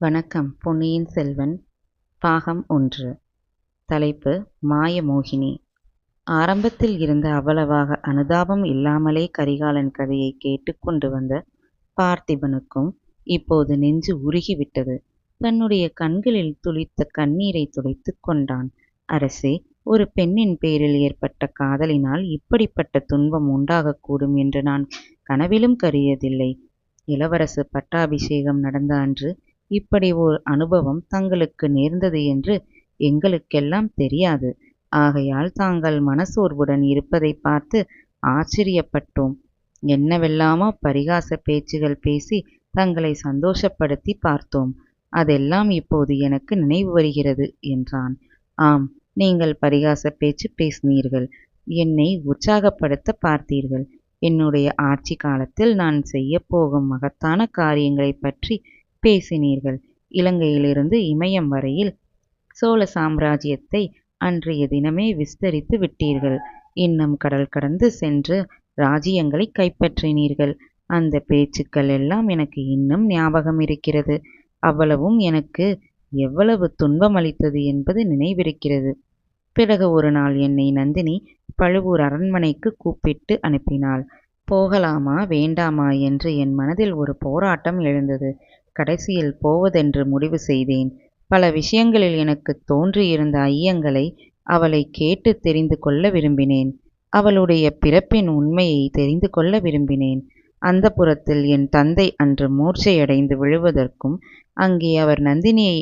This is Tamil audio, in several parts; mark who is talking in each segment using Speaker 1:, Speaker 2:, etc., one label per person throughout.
Speaker 1: வணக்கம். பொன்னியின் செல்வன் பாகம் 1. தலைப்பு மாயமோகினி. ஆரம்பத்தில் இருந்த அவ்வளவாக அனுதாபம் இல்லாமலே கரிகாலன் கதையை கேட்டுக்கொண்டு வந்த பார்த்திபனுக்கும் இப்போது நெஞ்சு உருகிவிட்டது. தன்னுடைய கண்களில் துளித்த கண்ணீரை துடைத்துக் கொண்டான். அரசே, ஒரு பெண்ணின் பேரில் ஏற்பட்ட காதலினால் இப்படிப்பட்ட துன்பம் உண்டாகக்கூடும் என்று நான் கனவிலும் கருதியதில்லை. இளவரசு பட்டாபிஷேகம் நடந்த அன்று இப்படி ஓர் அனுபவம் தங்களுக்கு நேர்ந்தது என்று எங்களுக்கெல்லாம் தெரியாது. ஆகையால் தாங்கள் மனசோர்வுடன் இருப்பதை பார்த்து ஆச்சரியப்பட்டோம். என்னவெல்லாமோ பரிகாச பேச்சுகள் பேசி தங்களை சந்தோஷப்படுத்தி பார்த்தோம். அதெல்லாம் இப்போது எனக்கு நினைவு வருகிறது என்றான். ஆம், நீங்கள் பரிகாச பேச்சு பேசினீர்கள். என்னை உற்சாகப்படுத்த பார்த்தீர்கள். என்னுடைய ஆட்சி காலத்தில் நான் செய்யப்போகும் மகத்தான காரியங்களைப் பற்றி பேசினீர்கள். இலங்கையிலிருந்து இமயம் வரையில் சோழ சாம்ராஜ்யத்தை அன்றைய தினமே விஸ்தரித்து விட்டீர்கள். இன்னும் கடல் கடந்து சென்று ராஜ்யங்களை கைப்பற்றினீர்கள். அந்த பேச்சுக்கள் எல்லாம் எனக்கு இன்னும் ஞாபகம் இருக்கிறது. அவ்வளவும் எனக்கு எவ்வளவு துன்பம் அளித்தது என்பது நினைவிருக்கிறது. பிறகு ஒரு நாள் என்னை நந்தினி பழுவூர் அரண்மனைக்கு கூப்பிட்டு அனுப்பினாள். போகலாமா வேண்டாமா என்று என் மனதில் ஒரு போராட்டம் எழுந்தது. கடைசியில் போவதென்று முடிவு செய்தேன். பல விஷயங்களில் எனக்கு தோன்றியிருந்த ஐயங்களை அவளை கேட்டு தெரிந்து கொள்ள விரும்பினேன். அவளுடைய பிறப்பின் உண்மையை தெரிந்து கொள்ள விரும்பினேன். அந்த புறத்தில் என் தந்தை அன்று மூர்ச்சையடைந்து விழுவதற்கும் அங்கே அவர் நந்தினியை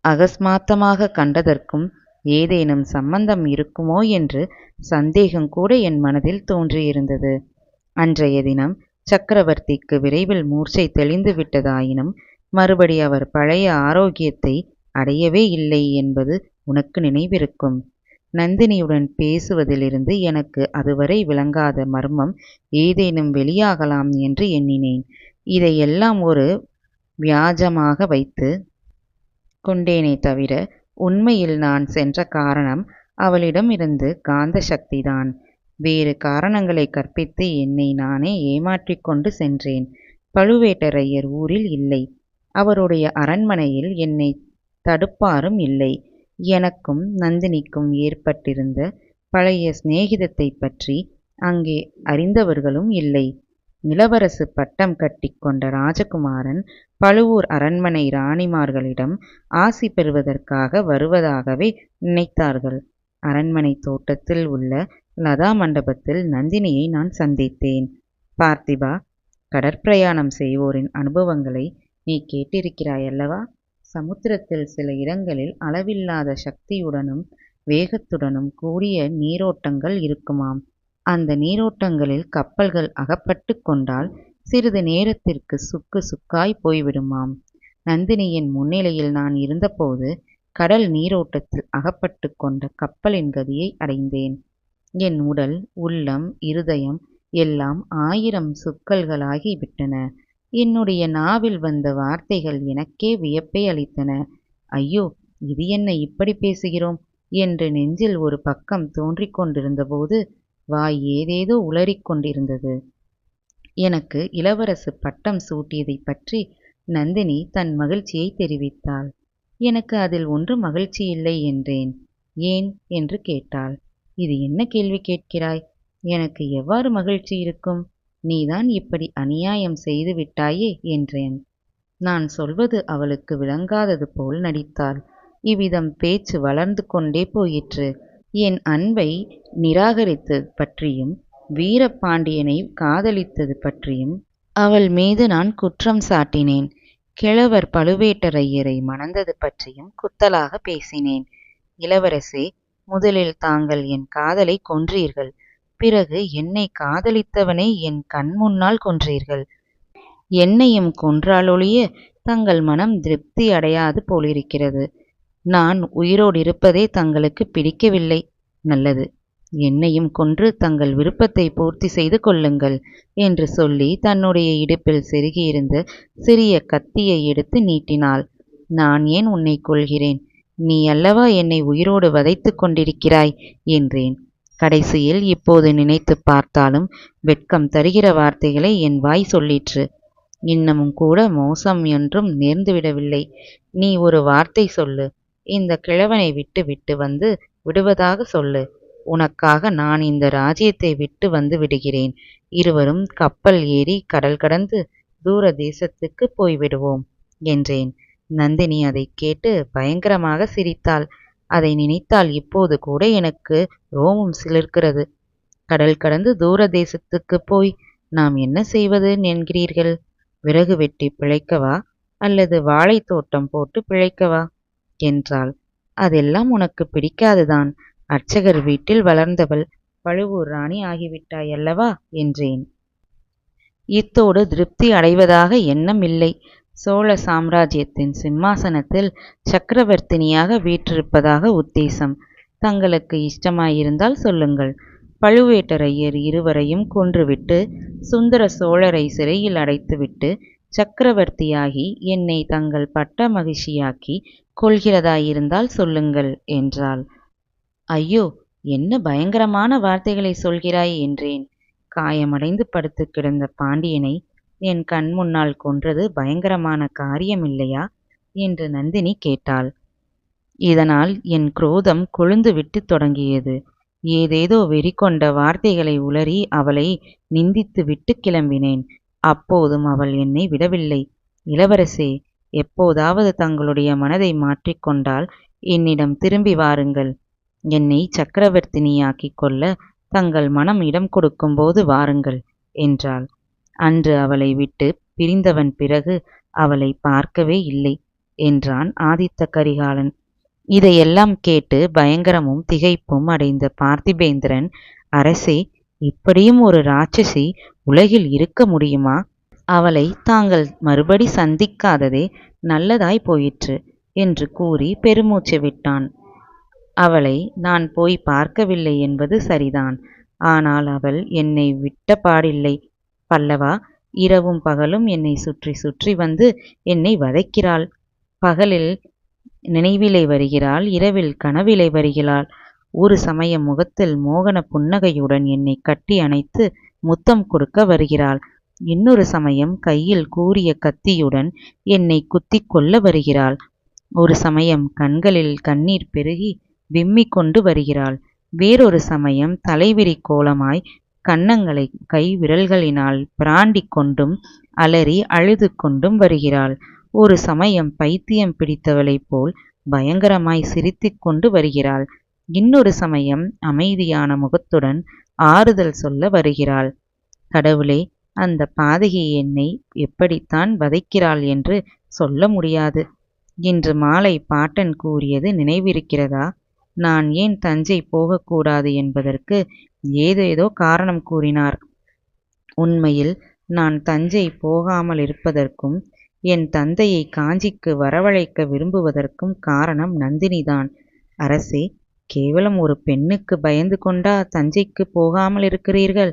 Speaker 1: அகஸ்மாத்தமாக கண்டதற்கும் ஏதேனும் சம்பந்தம் இருக்குமோ என்று சந்தேகம் கூட என் மனதில் தோன்றியிருந்தது. அன்றைய தினம் சக்கரவர்த்திக்கு விரைவில் மூர்ச்சை தெளிந்து விட்டதாயினும் மறுபடி அவர் பழைய ஆரோக்கியத்தை அடையவே இல்லை என்பது உனக்கு நினைவிருக்கும். நந்தினியுடன் பேசுவதிலிருந்து எனக்கு அதுவரை விளங்காத மர்மம் ஏதேனும் வெளியாகலாம் என்று எண்ணினேன். இதையெல்லாம் ஒரு வியாஜமாக வைத்து கொண்டேனே தவிர உண்மையில் நான் சென்ற காரணம் அவளிடமிருந்து காந்த சக்திதான். வேறு காரணங்களை கற்பித்து என்னை நானே ஏமாற்றிக் கொண்டு சென்றேன். பழுவேட்டரையர் ஊரில் இல்லை. அவருடைய அரண்மனையில் என்னை தடுப்பாரும் இல்லை. எனக்கும் நந்தினிக்கும் ஏற்பட்டிருந்த பழைய சிநேகிதத்தை பற்றி அங்கே அறிந்தவர்களும் இல்லை. இளவரசு பட்டம் கட்டி கொண்ட ராஜகுமாரன் பழுவூர் அரண்மனை ராணிமார்களிடம் ஆசி பெறுவதற்காக வருவதாகவே நினைத்தார்கள். அரண்மனை தோட்டத்தில் உள்ள லதா மண்டபத்தில் நந்தினியை நான் சந்தித்தேன். பார்த்திபா, கடற்பிரயாணம் செய்வோரின் அனுபவங்களை நீ கேட்டிருக்கிறாயல்லவா? சமுத்திரத்தில் சில இடங்களில் அளவில்லாத சக்தியுடனும் வேகத்துடனும் கூடிய நீரோட்டங்கள் இருக்குமாம். அந்த நீரோட்டங்களில் கப்பல்கள் அகப்பட்டு கொண்டால் சிறிது நேரத்திற்கு சுக்கு சுக்காய் போய்விடுமாம். நந்தினியின் முன்னிலையில் நான் இருந்தபோது கடல் நீரோட்டத்தில் அகப்பட்டு கொண்ட கப்பலின் கதியை அடைந்தேன். என் உடல், உள்ளம், இருதயம் எல்லாம் 1000 சுக்கல்களாகி விட்டன. என்னுடைய நாவில் வந்த வார்த்தைகள் எனக்கே வியப்பை அளித்தன. ஐயோ, இது என்ன இப்படி பேசுகிறோம் என்று நெஞ்சில் ஒரு பக்கம் தோன்றிக் கொண்டிருந்தபோது வாய் ஏதேதோ உளறிக் கொண்டிருந்தது. எனக்கு இளவரசு பட்டம் சூட்டியதை பற்றி நந்தினி தன் மகிழ்ச்சியை தெரிவித்தாள். எனக்கு அதில் ஒன்றும் மகிழ்ச்சி இல்லை என்றேன். ஏன் என்று கேட்டாள். இது என்ன கேள்வி கேட்கிறாய்? எனக்கு எவ்வாறு மகிழ்ச்சி இருக்கும்? நீதான் இப்படி அநியாயம் செய்து விட்டாயே என்றேன். நான் சொல்வது அவளுக்கு விளங்காதது போல் நடித்தாள். இவ்விதம் பேச்சு வளர்ந்து கொண்டே போயிற்று. என் அன்பை நிராகரித்தது பற்றியும் வீரபாண்டியனை காதலித்தது பற்றியும் அவள் மீது நான் குற்றம் சாட்டினேன். கிழவர் பழுவேட்டரையரை மணந்தது பற்றியும் குத்தலாக பேசினேன். இளவரசே, முதலில் தாங்கள் என் காதலை கொன்றீர்கள். பிறகு என்னை காதலித்தவனை என் கண் முன்னால் கொன்றீர்கள். என்னையும் கொன்றாலொழிய தங்கள் மனம் திருப்தி அடையாது போலிருக்கிறது. நான் உயிரோடு இருப்பதே தங்களுக்கு பிடிக்கவில்லை. நல்லது, என்னையும் கொன்று தங்கள் விருப்பத்தை பூர்த்தி செய்து கொள்ளுங்கள் என்று சொல்லி தன்னுடைய இடுப்பில் செருகியிருந்த சிறிய கத்தியை எடுத்து நீட்டினாள். நான் ஏன் உன்னை கொல்கிறேன்? நீ அல்லவா என்னை உயிரோடு வதைத்து கொண்டிருக்கிறாய் என்றேன். கடைசியில் இப்போது நினைத்து பார்த்தாலும் வெட்கம் தருகிற வார்த்தைகளை என் வாய் சொல்லிற்று. இன்னமும் கூட மோசம் ஒன்றும் நேர்ந்துவிடவில்லை. நீ ஒரு வார்த்தை சொல்லு. இந்த கிழவனை விட்டு விட்டு வந்து விடுவதாக சொல்லு. உனக்காக நான் இந்த ராஜ்யத்தை விட்டு வந்து விடுகிறேன். இருவரும் கப்பல் ஏறி கடல் கடந்து தூர தேசத்துக்கு போய்விடுவோம் என்றேன். நந்தினி அதைக் கேட்டு பயங்கரமாக சிரித்தாள். அதை நினைத்தால் இப்போது கூட எனக்கு ரோமம் சிலிர்க்கிறது. கடல் கடந்து தூர தேசத்துக்குப் போய் நாம் என்ன செய்வது என்கிறீர்கள்? விறகு வெட்டி பிழைக்கவா அல்லது வாழைத் தோட்டம் போட்டு பிழைக்கவா என்றாள். அதெல்லாம் உனக்கு பிடிக்காதுதான். அர்ச்சகர் வீட்டில் வளர்ந்தவள், பழுவூர் ராணி ஆகிவிட்டாய் அல்லவா என்றேன். இத்தோடு திருப்தி அடைவதாக எண்ணம் இல்லை. சோழ சாம்ராஜ்யத்தின் சிம்மாசனத்தில் சக்கரவர்த்தினியாக வீற்றிருப்பதாக உத்தேசம். தங்களுக்கு இஷ்டமாயிருந்தால் சொல்லுங்கள். பழுவேட்டரையர் இருவரையும் கொன்றுவிட்டு சுந்தர சோழரை சிறையில் அடைத்துவிட்டு சக்கரவர்த்தியாகி என்னை தங்கள் பட்ட மகிழ்ச்சியாக்கி கொள்கிறதாயிருந்தால் சொல்லுங்கள் என்றாள். ஐயோ, என்ன பயங்கரமான வார்த்தைகளை சொல்கிறாய் என்றேன். காயமடைந்து படுத்து கிடந்த பாண்டியனை என் கண் முன்னால் கொன்றது பயங்கரமான காரியமில்லையா என்று நந்தினி கேட்டாள். இதனால் என் குரோதம் கொழுந்து விட்டு தொடங்கியது. ஏதேதோ வெறி கொண்ட வார்த்தைகளை உளறி அவளை நிந்தித்து விட்டு கிளம்பினேன். அப்போதும் அவள் என்னை விடவில்லை. இளவரசே, எப்போதாவது தங்களுடைய மனதை மாற்றிக்கொண்டால் என்னிடம் திரும்பி வாருங்கள். என்னை சக்கரவர்த்தினியாக்கிக் கொள்ள தங்கள் மனம் இடம் கொடுக்கும்போது வாருங்கள் என்றாள். அன்று அவளை விட்டு பிரிந்தவன் பிறகு அவளை பார்க்கவே இல்லை என்றான் ஆதித்த கரிகாலன். இதையெல்லாம் கேட்டு பயங்கரமும் திகைப்பும் அடைந்த பார்த்திபேந்திரன், அரசே, இப்படியும் ஒரு ராட்சசி உலகில் இருக்க முடியுமா? அவளை தாங்கள் மறுபடி சந்திக்காததே நல்லதாய் போயிற்று என்று கூறி பெருமூச்சு விட்டான். அவளை நான் போய் பார்க்கவில்லை என்பது சரிதான். ஆனால் அவள் என்னை விட்ட பாடில்லை பல்லவா. இரவும் பகலும் என்னை சுற்றி சுற்றி வந்து என்னை வதைக்கிறாள். பகலில் நினைவிலை வருகிறாள், இரவில் கனவிலை வருகிறாள். ஒரு சமயம் முகத்தில் மோகன புன்னகையுடன் என்னை கட்டி அணைத்து முத்தம் கொடுக்க வருகிறாள். இன்னொரு சமயம் கையில் கூரிய கத்தியுடன் என்னை குத்தி கொள்ள வருகிறாள். ஒரு சமயம் கண்களில் கண்ணீர் பெருகி விம்மிக் கொண்டு வருகிறாள். வேறொரு சமயம் தலைவிரி கோலமாய் கன்னங்களை கை விரல்களினால் பிராண்டி கொண்டும் அலறி அழுது கொண்டும் வருகிறாள். ஒரு சமயம் பைத்தியம் பிடித்தவளைப் போல் பயங்கரமாய் சிரித்து கொண்டு வருகிறாள். இன்னொரு சமயம் அமைதியான முகத்துடன் ஆறுதல் சொல்ல வருகிறாள். கடவுளே, அந்த பாதகி என்னை எப்படித்தான் வதைக்கிறாள் என்று சொல்ல முடியாது. இன்று மாலை பாட்டன் கூறியது நினைவிருக்கிறதா? நான் ஏன் தஞ்சை போகக்கூடாது என்பதற்கு ஏதேதோ காரணம் கூறினார். உண்மையில் நான் தஞ்சை போகாமல் இருப்பதற்கும் என் தந்தையை காஞ்சிக்கு வரவழைக்க விரும்புவதற்கும் காரணம் நந்தினிதான். அரசே, கேவலம் ஒரு பெண்ணுக்கு பயந்து கொண்டா தஞ்சைக்கு போகாமல் இருக்கிறீர்கள்?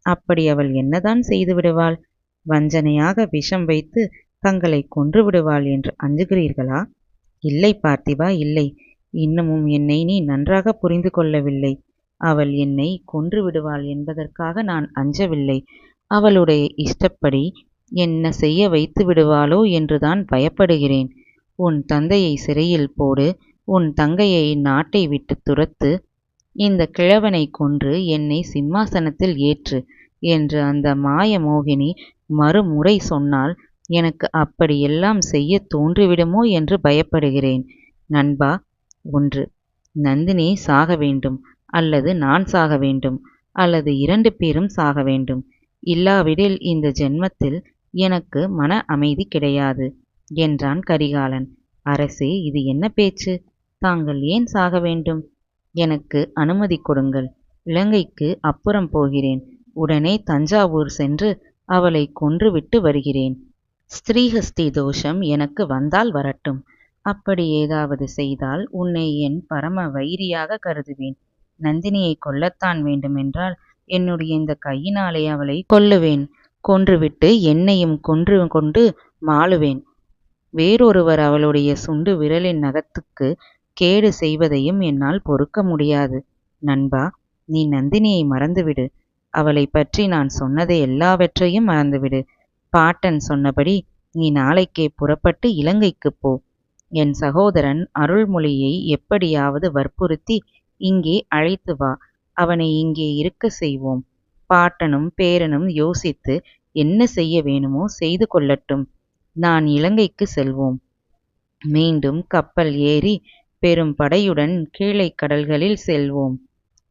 Speaker 1: அப்படி அவள் என்னதான் செய்து விடுவாள்? வஞ்சனையாக விஷம் வைத்து தங்களை கொன்று விடுவாள் என்று அஞ்சுகிறீர்களா? இல்லை பார்த்திபா, இல்லை. இன்னமும் என்னை நீ நன்றாக புரிந்து கொள்ளவில்லை. அவள் என்னை கொன்று விடுவாள் என்பதற்காக நான் அஞ்சவில்லை. அவளுடைய இஷ்டப்படி என்ன செய்ய வைத்து விடுவாளோ என்றுதான் பயப்படுகிறேன். உன் தந்தையை சிறையில் போடு, உன் தங்கையை நாட்டை விட்டு துரத்து, இந்த கிழவனை கொன்று என்னை சிம்மாசனத்தில் ஏற்று என்று அந்த மாய மோகினி மறுமுறை சொன்னால் எனக்கு அப்படியெல்லாம் செய்ய தோன்றிவிடுமோ என்று பயப்படுகிறேன். நண்பா, ஒன்று, நந்தினி சாக வேண்டும், அல்லது நான் சாக வேண்டும், அல்லது 2 பேரும் சாக வேண்டும். இல்லாவிடில் இந்த ஜென்மத்தில் எனக்கு மன அமைதி கிடையாது என்றான் கரிகாலன். அரசே, இது என்ன பேச்சு? தாங்கள் ஏன் சாக வேண்டும்? எனக்கு அனுமதி கொடுங்கள். இலங்கைக்கு அப்புறம் போகிறேன். உடனே தஞ்சாவூர் சென்று அவளை கொன்றுவிட்டு வருகிறேன். ஸ்ரீஹஸ்தி தோஷம் எனக்கு வந்தால் வரட்டும். அப்படி ஏதாவது செய்தால் உன்னை என் பரம வைரியாக கருதுவேன். நந்தினியை கொல்லத்தான் வேண்டுமென்றால் என்னுடைய இந்த கையினாலே அவளை கொல்லுவேன். கொன்றுவிட்டு என்னையும் கொன்று கொண்டு மாளுவேன். வேறொருவர் அவளுடைய சுண்டு விரலின் நகத்துக்கு கேடு செய்வதையும் என்னால் பொறுக்க முடியாது. நண்பா, நீ நந்தினியை மறந்துவிடு. அவளை பற்றி நான் சொன்னதை எல்லாவற்றையும் மறந்துவிடு. பாட்டன் சொன்னபடி நீ நாளைக்கே புறப்பட்டு இலங்கைக்குப் போ. என் சகோதரன் அருள்மொழியை எப்படியாவது வற்புறுத்தி இங்கே அழைத்து வா. அவனை இங்கே இருக்க செய்வோம். பாட்டனும் பேரனும் யோசித்து என்ன செய்ய வேணுமோ செய்து கொள்ளட்டும். நான் இலங்கைக்கு செல்வோம். மீண்டும் கப்பல் ஏறி பெரும் படையுடன் கீழை கடல்களில் செல்வோம்.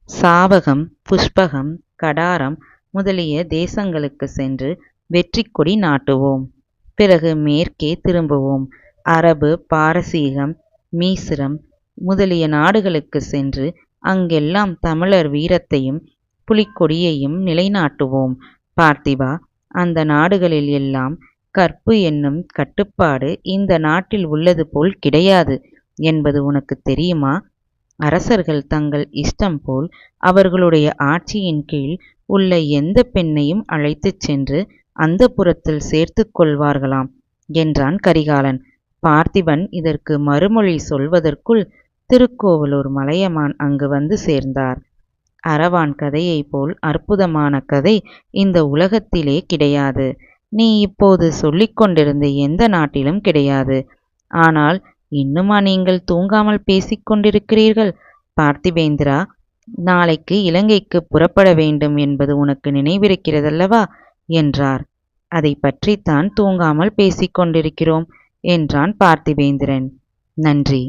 Speaker 1: சாவகம், புஷ்பகம், கடாரம் முதலிய தேசங்களுக்கு சென்று வெற்றி கொடி நாட்டுவோம். பிறகு மேற்கே திரும்புவோம். அரபு, பாரசீகம், மீசிரம் முதலிய நாடுகளுக்கு சென்று அங்கெல்லாம் தமிழர் வீரத்தையும் புலிக்கொடியையும் நிலைநாட்டுவோம். பார்த்திபா, அந்த நாடுகளில் எல்லாம் கற்பு என்னும் கட்டுப்பாடு இந்த நாட்டில் உள்ளது போல் கிடையாது என்பது உனக்கு தெரியுமா? அரசர்கள் தங்கள் இஷ்டம் போல் அவர்களுடைய ஆட்சியின் கீழ் உள்ள எந்த பெண்ணையும் அழைத்துச் சென்று அந்தப்புரத்தில் சேர்த்து கொள்வார்களாம் என்றான் கரிகாலன். பார்த்திபன் இதற்கு மறுமொழி சொல்வதற்குள் திருக்கோவலூர் மலையமான் அங்கு வந்து சேர்ந்தார். அரவான் கதையைப் போல் அற்புதமான கதை இந்த உலகத்திலே கிடையாது. நீ இப்போது சொல்லிக் கொண்டிருந்த எந்த நாட்டிலும் கிடையாது. ஆனால் இன்னுமா நீங்கள் தூங்காமல் பேசிக் கொண்டிருக்கிறீர்கள்? பார்த்திபேந்திரா, நாளைக்கு இலங்கைக்கு புறப்பட வேண்டும் என்பது உனக்கு நினைவிருக்கிறதல்லவா என்றார். அதை பற்றித்தான் தூங்காமல் பேசிக் கொண்டிருக்கிறோம் என்றான் பார்த்திபேந்திரன். நன்றி.